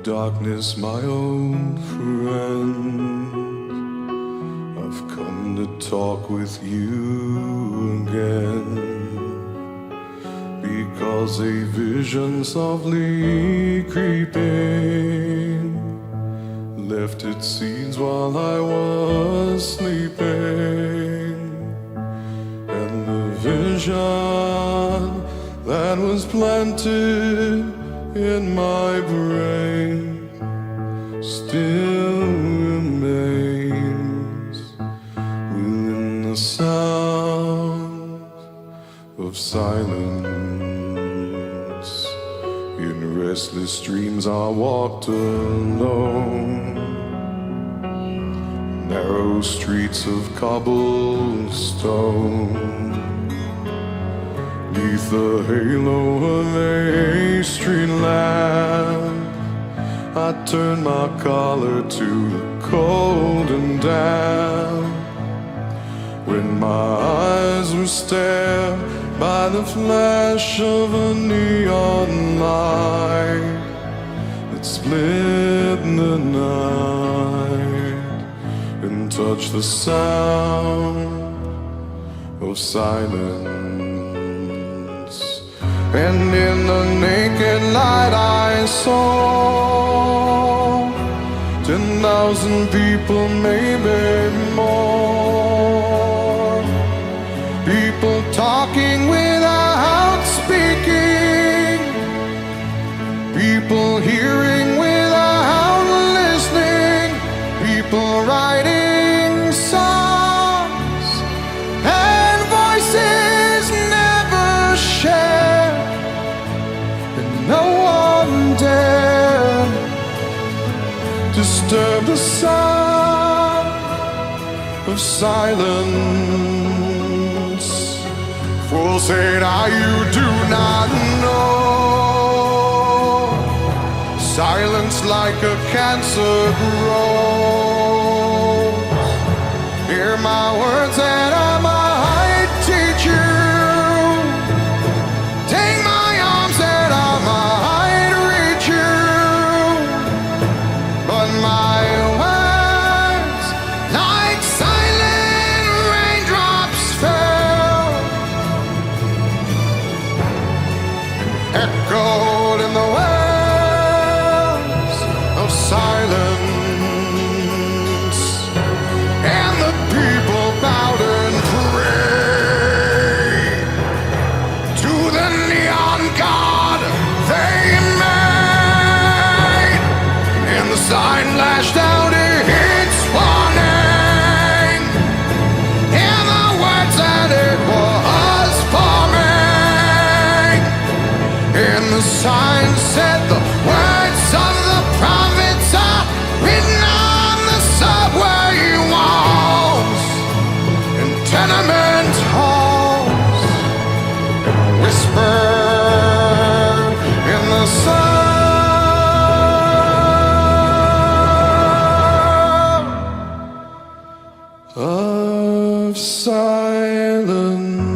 Darkness, my old friend, I've come to talk with you again, because a vision softly creeping left its seeds while I was sleeping, and the vision that was planted in my brain still remains within the sound of silence. In restless dreams I walked alone, narrow streets of cobblestone, beneath the halo of a street lamp. I turned my collar to the cold and damp, when my eyes were stared by the flash of a neon light that split the night and touched the sound of silence. And in the naked light I saw 10,000 people, maybe more, people talking without speaking, people hearing without listening, people writing songs and voices never shared. No one dared disturb the sound of silence. Fools say now you do not know, silence like a cancer grows. Hear my words and I might teach you, echoed in the wells of silence, and the people bowed and prayed to the neon god they made, and the sign lashed out its warning, and the words that it was forming. And the sign said the words of the prophets are written on the subway walls and tenement halls, and whispered in the sound of silence.